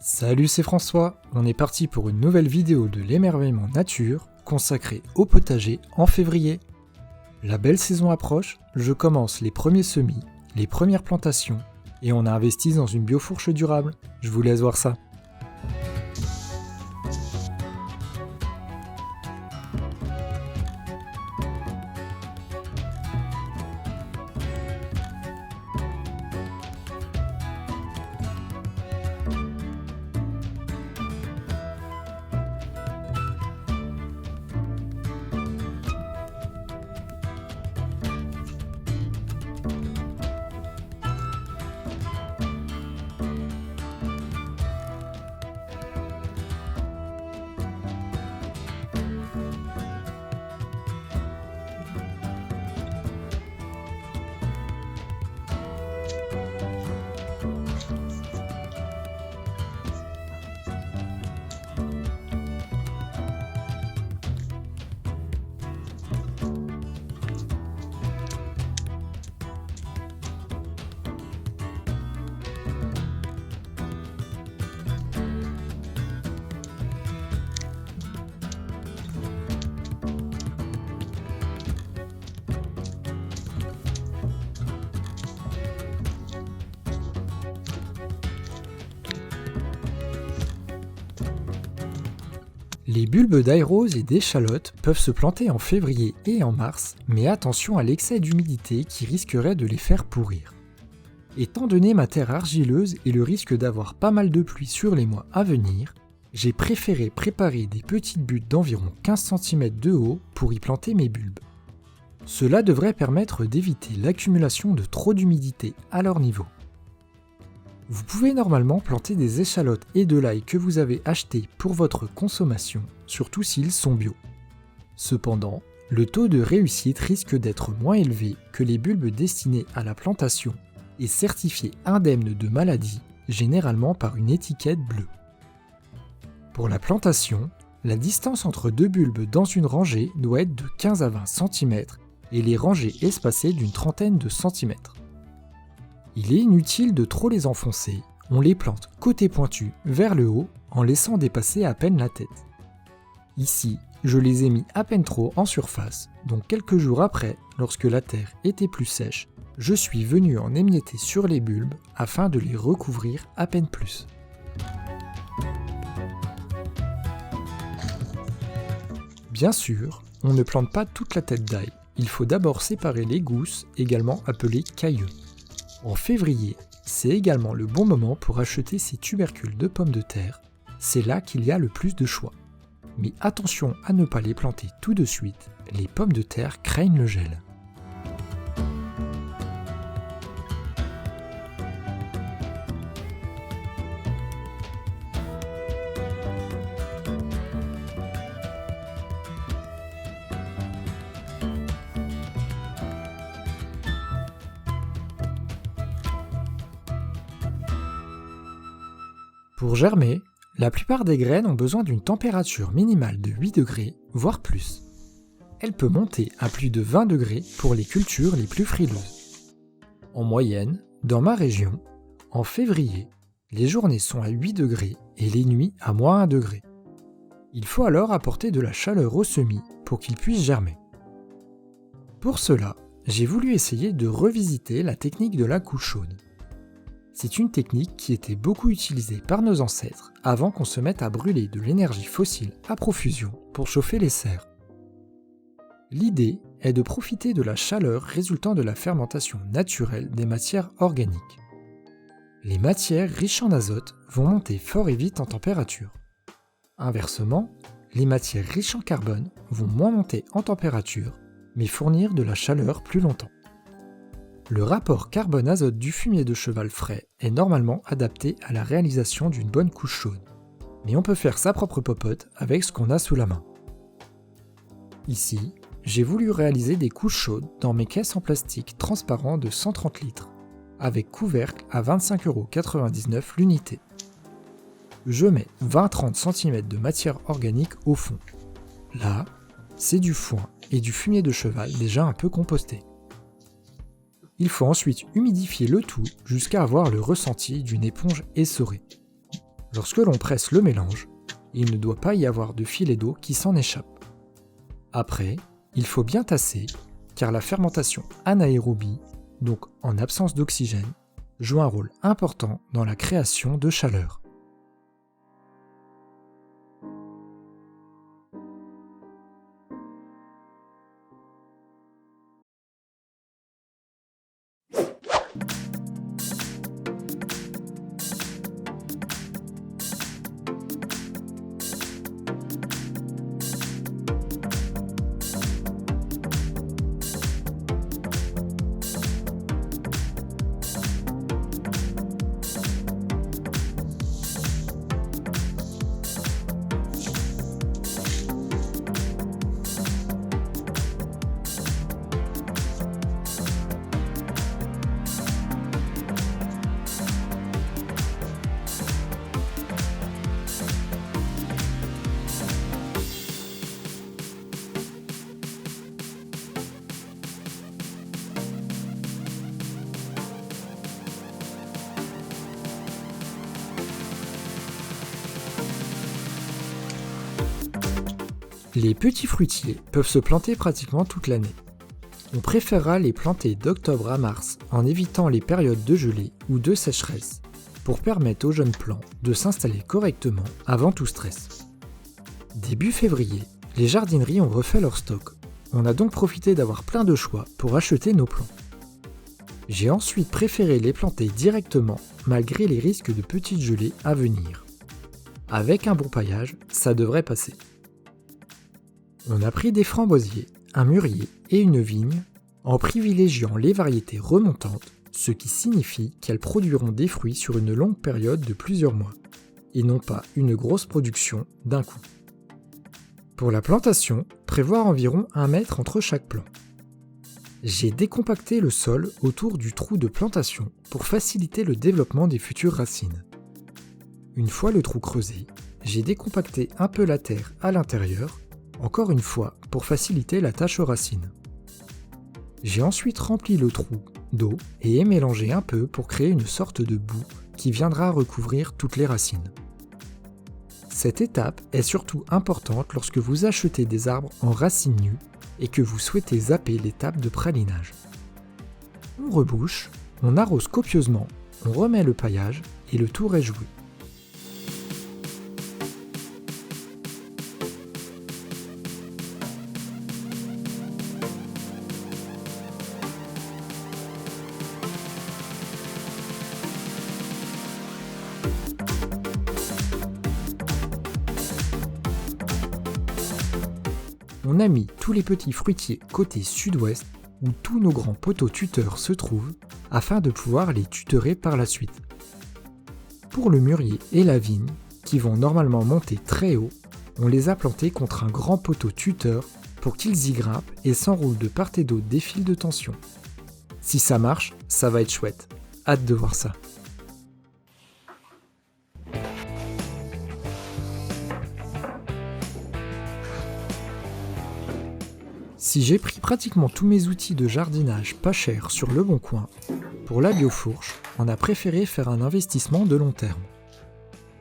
Salut, c'est François, on est parti pour une nouvelle vidéo de l'émerveillement nature consacrée au potager en février. La belle saison approche, je commence les premiers semis, les premières plantations et on a investi dans une biofourche durable. Je vous laisse voir ça. Les bulbes d'ail rose et d'échalote peuvent se planter en février et en mars, mais attention à l'excès d'humidité qui risquerait de les faire pourrir. Étant donné ma terre argileuse et le risque d'avoir pas mal de pluie sur les mois à venir, j'ai préféré préparer des petites buttes d'environ 15 cm de haut pour y planter mes bulbes. Cela devrait permettre d'éviter l'accumulation de trop d'humidité à leur niveau. Vous pouvez normalement planter des échalotes et de l'ail que vous avez achetés pour votre consommation, surtout s'ils sont bio. Cependant, le taux de réussite risque d'être moins élevé que les bulbes destinés à la plantation et certifiés indemnes de maladies, généralement par une étiquette bleue. Pour la plantation, la distance entre deux bulbes dans une rangée doit être de 15 à 20 cm et les rangées espacées d'une trentaine de centimètres. Il est inutile de trop les enfoncer, on les plante côté pointu vers le haut en laissant dépasser à peine la tête. Ici, je les ai mis à peine trop en surface, donc quelques jours après, lorsque la terre était plus sèche, je suis venu en émietter sur les bulbes afin de les recouvrir à peine plus. Bien sûr, on ne plante pas toute la tête d'ail, il faut d'abord séparer les gousses, également appelées cailleux. En février, c'est également le bon moment pour acheter ces tubercules de pommes de terre, c'est là qu'il y a le plus de choix. Mais attention à ne pas les planter tout de suite, les pommes de terre craignent le gel. Pour germer, la plupart des graines ont besoin d'une température minimale de 8 degrés, voire plus. Elle peut monter à plus de 20 degrés pour les cultures les plus frileuses. En moyenne, dans ma région, en février, les journées sont à 8 degrés et les nuits à -1 degré. Il faut alors apporter de la chaleur aux semis pour qu'ils puissent germer. Pour cela, j'ai voulu essayer de revisiter la technique de la couche chaude. C'est une technique qui était beaucoup utilisée par nos ancêtres avant qu'on se mette à brûler de l'énergie fossile à profusion pour chauffer les serres. L'idée est de profiter de la chaleur résultant de la fermentation naturelle des matières organiques. Les matières riches en azote vont monter fort et vite en température. Inversement, les matières riches en carbone vont moins monter en température, mais fournir de la chaleur plus longtemps. Le rapport carbone-azote du fumier de cheval frais est normalement adapté à la réalisation d'une bonne couche chaude, mais on peut faire sa propre popote avec ce qu'on a sous la main. Ici, j'ai voulu réaliser des couches chaudes dans mes caisses en plastique transparent de 130 litres, avec couvercle à 25,99€ l'unité. Je mets 20-30 cm de matière organique au fond. Là, c'est du foin et du fumier de cheval déjà un peu composté. Il faut ensuite humidifier le tout jusqu'à avoir le ressenti d'une éponge essorée. Lorsque l'on presse le mélange, il ne doit pas y avoir de filet d'eau qui s'en échappe. Après, il faut bien tasser, car la fermentation anaérobie, donc en absence d'oxygène, joue un rôle important dans la création de chaleur. Les petits fruitiers peuvent se planter pratiquement toute l'année. On préférera les planter d'octobre à mars en évitant les périodes de gelée ou de sécheresse pour permettre aux jeunes plants de s'installer correctement avant tout stress. Début février, les jardineries ont refait leur stock. On a donc profité d'avoir plein de choix pour acheter nos plants. J'ai ensuite préféré les planter directement malgré les risques de petites gelées à venir. Avec un bon paillage, ça devrait passer. On a pris des framboisiers, un mûrier et une vigne en privilégiant les variétés remontantes, ce qui signifie qu'elles produiront des fruits sur une longue période de plusieurs mois, et non pas une grosse production d'un coup. Pour la plantation, prévoir environ 1 mètre entre chaque plant. J'ai décompacté le sol autour du trou de plantation pour faciliter le développement des futures racines. Une fois le trou creusé, j'ai décompacté un peu la terre à l'intérieur, encore une fois pour faciliter la tâche aux racines. J'ai ensuite rempli le trou d'eau et mélangé un peu pour créer une sorte de boue qui viendra recouvrir toutes les racines. Cette étape est surtout importante lorsque vous achetez des arbres en racines nues et que vous souhaitez zapper l'étape de pralinage. On rebouche, on arrose copieusement, on remet le paillage et le tour est joué. On a mis tous les petits fruitiers côté sud-ouest où tous nos grands poteaux tuteurs se trouvent afin de pouvoir les tutorer par la suite. Pour le mûrier et la vigne, qui vont normalement monter très haut, on les a plantés contre un grand poteau tuteur pour qu'ils y grimpent et s'enroulent de part et d'autre des fils de tension. Si ça marche, ça va être chouette. Hâte de voir ça. Si j'ai pris pratiquement tous mes outils de jardinage pas chers sur Le Bon Coin, pour la biofourche, on a préféré faire un investissement de long terme.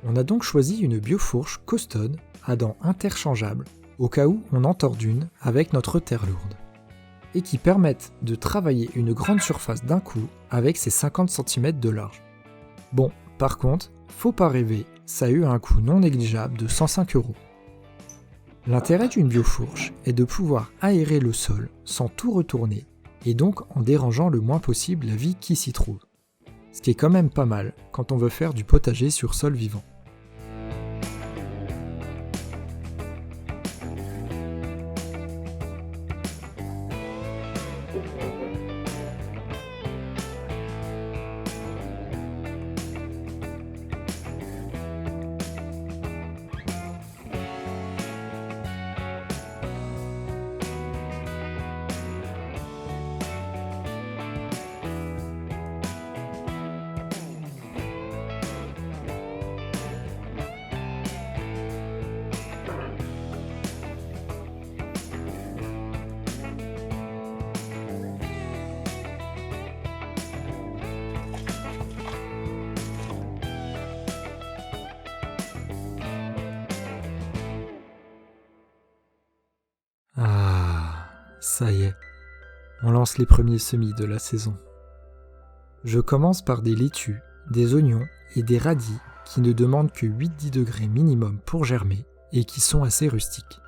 On a donc choisi une biofourche Costone à dents interchangeables, au cas où on en tord une avec notre terre lourde, et qui permettent de travailler une grande surface d'un coup avec ses 50 cm de large. Bon, par contre, faut pas rêver, ça a eu un coût non négligeable de 105 €. L'intérêt d'une biofourche est de pouvoir aérer le sol sans tout retourner et donc en dérangeant le moins possible la vie qui s'y trouve. Ce qui est quand même pas mal quand on veut faire du potager sur sol vivant. Ah, ça y est, on lance les premiers semis de la saison. Je commence par des laitues, des oignons et des radis qui ne demandent que 8-10 degrés minimum pour germer et qui sont assez rustiques.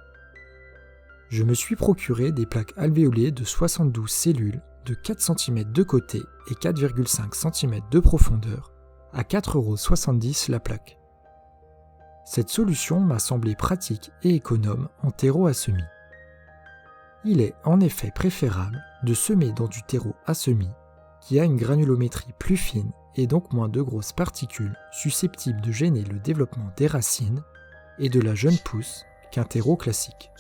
Je me suis procuré des plaques alvéolées de 72 cellules de 4 cm de côté et 4,5 cm de profondeur à 4,70 € la plaque. Cette solution m'a semblé pratique et économe en terreau à semis. Il est en effet préférable de semer dans du terreau à semis qui a une granulométrie plus fine et donc moins de grosses particules susceptibles de gêner le développement des racines et de la jeune pousse qu'un terreau classique.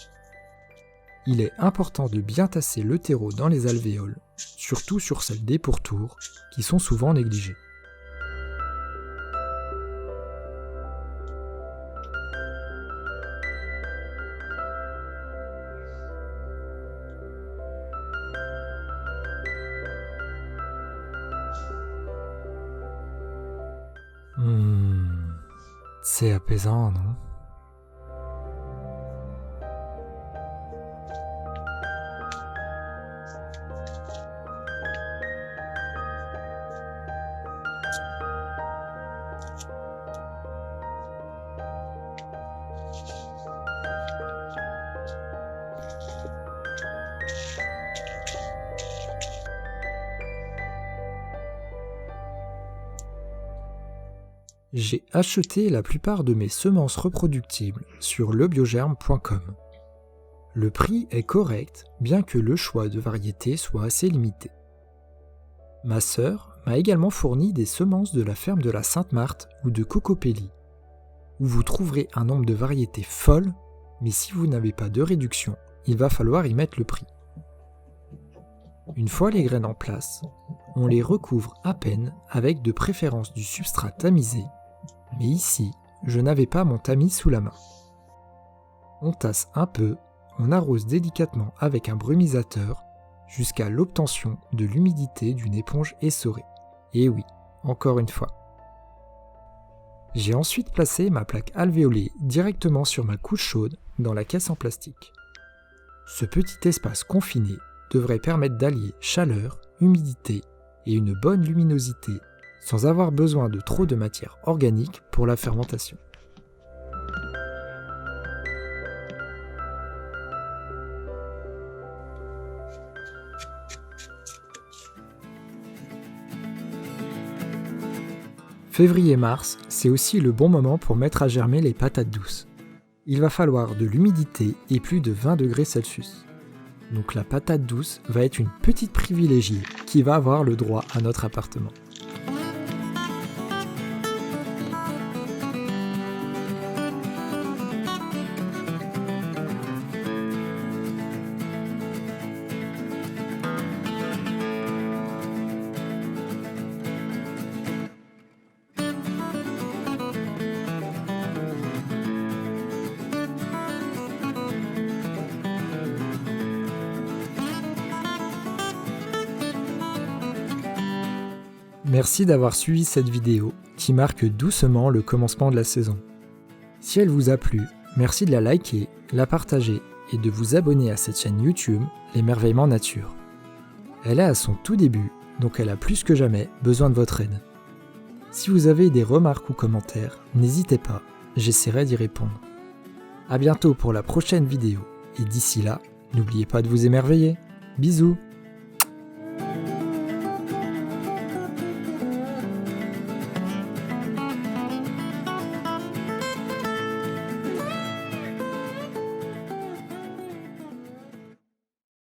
Il est important de bien tasser le terreau dans les alvéoles, surtout sur celles des pourtours, qui sont souvent négligées. C'est apaisant, non ? J'ai acheté la plupart de mes semences reproductibles sur lebiogerme.com. Le prix est correct, bien que le choix de variétés soit assez limité. Ma sœur m'a également fourni des semences de la ferme de la Sainte-Marthe ou de Cocopelli, où vous trouverez un nombre de variétés folles, mais si vous n'avez pas de réduction, il va falloir y mettre le prix. Une fois les graines en place, on les recouvre à peine avec de préférence du substrat tamisé, mais ici, je n'avais pas mon tamis sous la main. On tasse un peu, on arrose délicatement avec un brumisateur jusqu'à l'obtention de l'humidité d'une éponge essorée. Et oui, encore une fois. J'ai ensuite placé ma plaque alvéolée directement sur ma couche chaude dans la caisse en plastique. Ce petit espace confiné devrait permettre d'allier chaleur, humidité et une bonne luminosité sans avoir besoin de trop de matière organique pour la fermentation. Février-mars, c'est aussi le bon moment pour mettre à germer les patates douces. Il va falloir de l'humidité et plus de 20 degrés Celsius. Donc la patate douce va être une petite privilégiée qui va avoir le droit à notre appartement. Merci d'avoir suivi cette vidéo qui marque doucement le commencement de la saison. Si elle vous a plu, merci de la liker, la partager et de vous abonner à cette chaîne YouTube L'émerveillement nature. Elle est à son tout début, donc elle a plus que jamais besoin de votre aide. Si vous avez des remarques ou commentaires, n'hésitez pas, j'essaierai d'y répondre. À bientôt pour la prochaine vidéo et d'ici là, n'oubliez pas de vous émerveiller. Bisous!